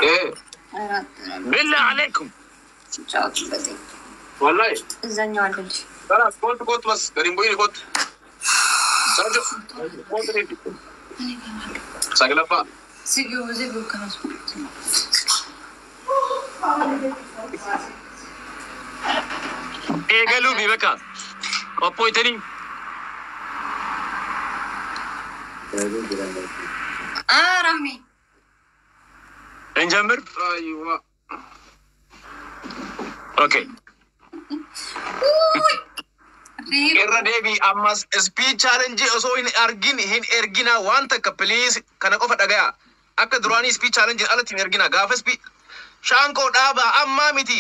ايه بالله عليكم والله الزني ولا خلاص كنت بس قريب بيني كنت سجل كنت نيجي سجل أبا زيجو كمان إيه قالوا بي بكا أبوي تاني رمي نجمر أيوة أوكي irra deebii ammas speed challenge osoo hin ergina waan takka please kana qofa dhagaya akka duraanii speed challenge alatti hin ergina gaafa speed shaanqoo dhaaba amma miti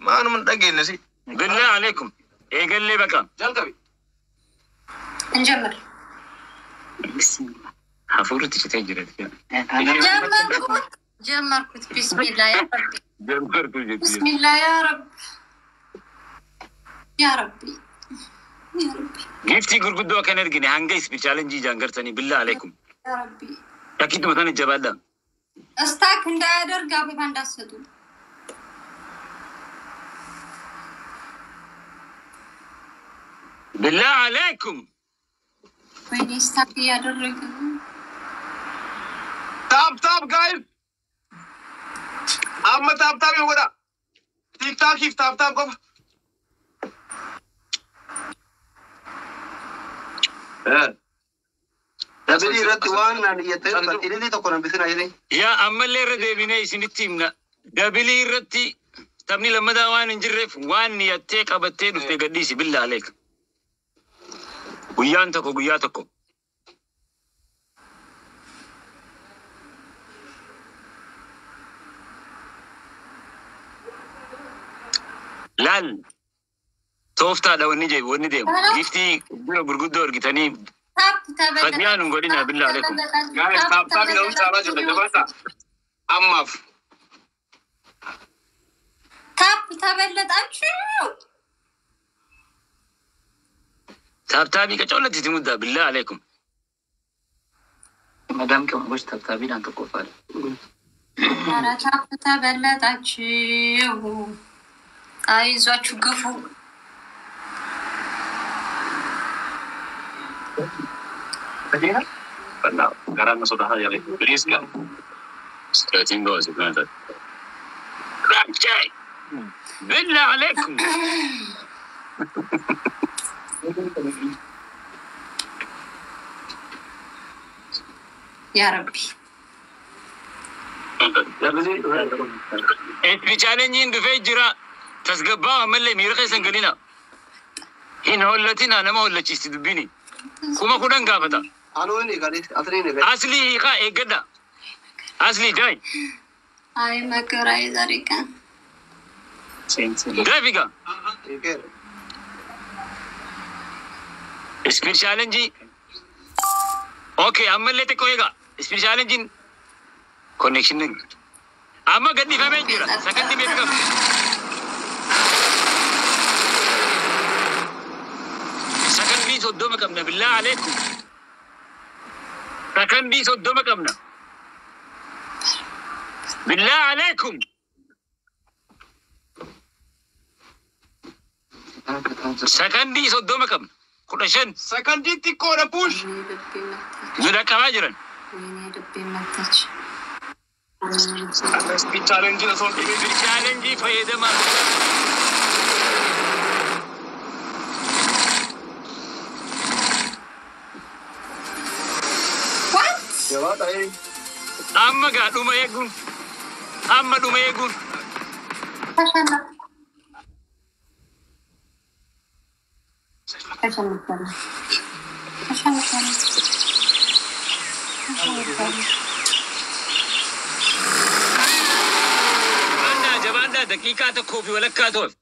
maanuma dhageenne si بالله عليكم إيه قال لي بكا jalqabi نجمر بسم الله حفورتي تتجرد جمركت بسم الله يا ربي جمرت بسم الله يا رب يا ربي يا ربي جفتي قرقدوا كان يرجعني هنجيس بتشالنجي جانجرتني بالله عليكم يا ربي أكيد مكان الجبال ده استاك ندادر قابل ما ندسدو بالله عليكم وين استاك يا درك taap guys amma taap yoo godha tiktokiif taap qofa dabili irratti waan naan iyyatee ililii tokko nan bisina jedhee يا أما اللي ردي بيني سنتيمنا دبلي رتي تبني لما دا وان نجرف وان يتيك أبتين وفي قديسي بالله عليك ويانتكو لال توفتا لو ونجي جفتي برقودو ورقتاني خديان ونقولنا بالله عليكم guys taap yoo chala jira dabata amma تاب تبلطاችሁ تابتابي كجولتي تمدا بالله عليكم مدام كم وش تبتابي لان تقفل ኧረ ታብ ተበለጣችሁ አይዟችሁ ግፉ فلا قررنا صدها يا ريت بليز كان ستراتين جوز كانت رامجاي بالله عليكم يا ربي انت بتشالنجين بفجرة تسقبها ملي ميرقي سنقلنا هنا هولتنا انا ما هولتي استدبيني كما كنا قافتا قالوا لي قالت اثرين قالت اصلي قا اقدا اصلي جاي اي مكراي ذريكا جرافيكا سبير چالنجي اوكي اما اللي تكويغا سبير چالنجين كونكشن اما قد فهمين جرا سكندي ميبقى سكندي صدوم كمنا بالله عليكم سكندي صدوم كمنا بالله عليكم سكندي صدوم كمنا كلشن سكندي تكون بوش زودا كواجرن وين دبي متاش سبيد challenge نسون سبير چالنجي فايدة ما يا واد اي اما قادو ما يقول اما دو ما يقول جباندا دقيقة تكوفي ولا كاتوف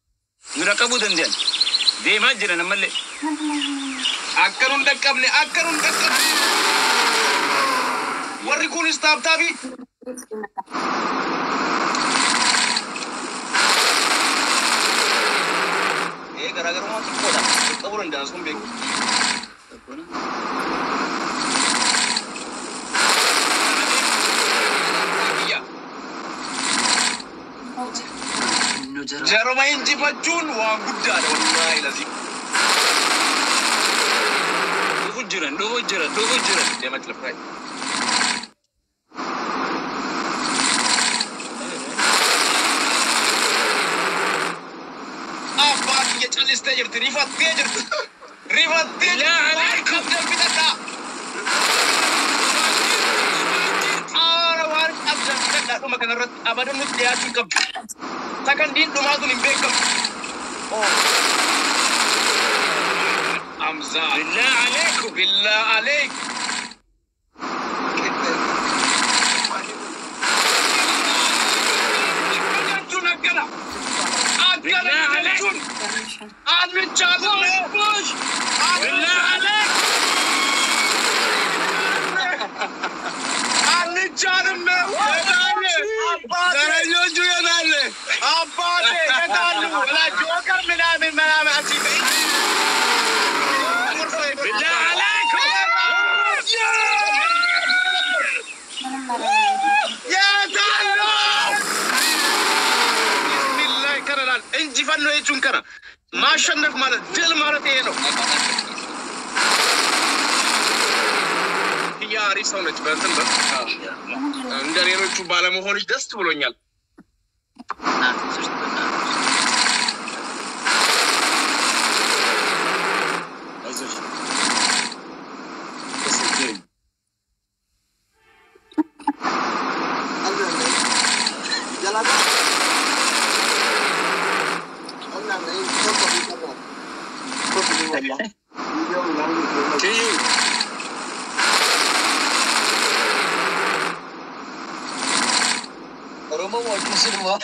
نركبو دندن دي ما جرى نملي اكرون دقبني وريكون استاب تابي ايه غراغر ما تقودا قبرن داسون بيك Jaruma injifachuun waan guddaadha wallahi lazim. Dhufu jiran. Deemaa itti lafa. Abbaa kiyya callistee jirti, rifattee jirti. Bilaa alaikum. Waan qabdan fidadhaadhuma kanarratti abadan nutti dhiyaachuu qabdu. Sakandiin dhumaatuun hin beekamu. Hamza. Bilaa alaikum. Bilaa aleek. Bilaa alaikum. Bilaa alaikum. Bilaa alaikum. Injifannoo jechuun kana maashannaf ማለት ድል ማለት ይሄ ነው። ያሪ ሰው ነች በእንትን እንደ ሌሎቹ ባለመሆንሽ ደስ ብሎኛል። Oromo wajib semua.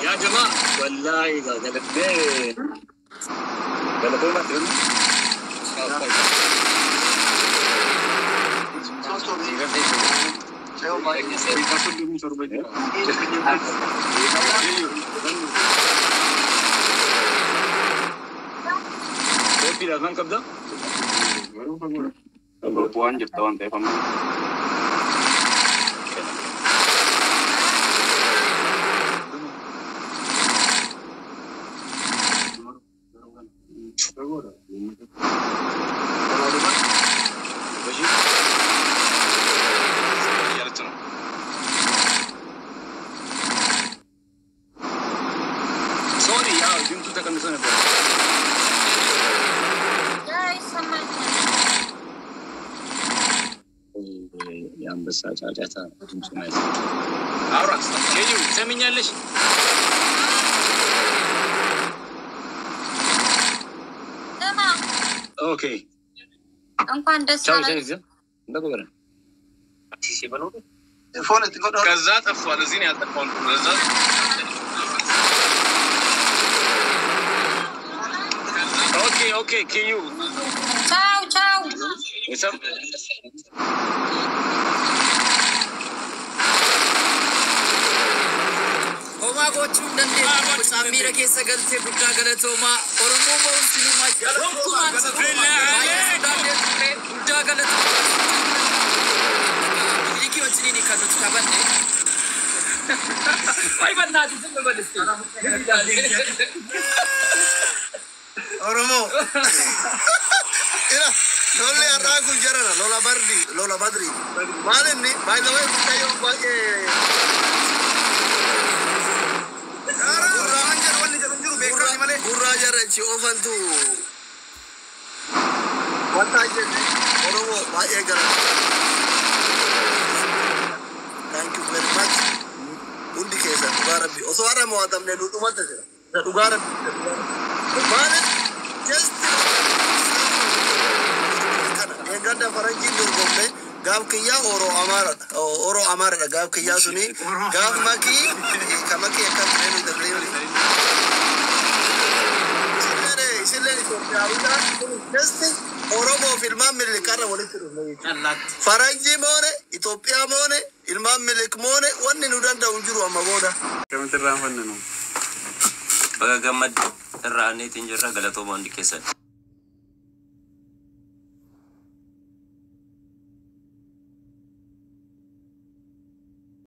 Ya jemaah, wallahi galatnya macam bilang kabda? Puan jeptawan teh pam. Sorry ya, jumpa tak kami sana. የአንበሳ ጫጫታ ድምፁ ማለት አውራስ ልዩ ሰምኛለሽ? ኦኬ እንኳን ደስ አለህ። ከዛ ጠፍቷል። እዚህ ነው ያልጠፋው። ከዛ ኦኬ ኪዩ ቻው ይሰም Gochuu dandeenya. Saamira keessa galtee guddaa galatooma. Oromoo ba'uun sinumaa guddaa galatooma. Hiiki wajjiniin kan nuti qabanne. Wayi bannaati sun baliste. Oromoo. Lola arraku jarana, Lola Badri. Malinni, by the way, kayo Gurajar ci ofantu wata jene Oromo bae gara. Thank you very much. Undi kesa dugarabi oswara mo atamne du tumata sira dugarabi mane just kana engada faranji durgombe gav kiya oro amara gav kiya suni gav maki kamaki akam nenu daleyoni Oromo filman milik karena boleh terus. Faranji mone, Ethiopia mone, ilman milik mone, wanni nudan da unjuru amma boda. Kamu terang mana? Baga gammad irraa aanneetiin jirra galatoomaa hundi keessan.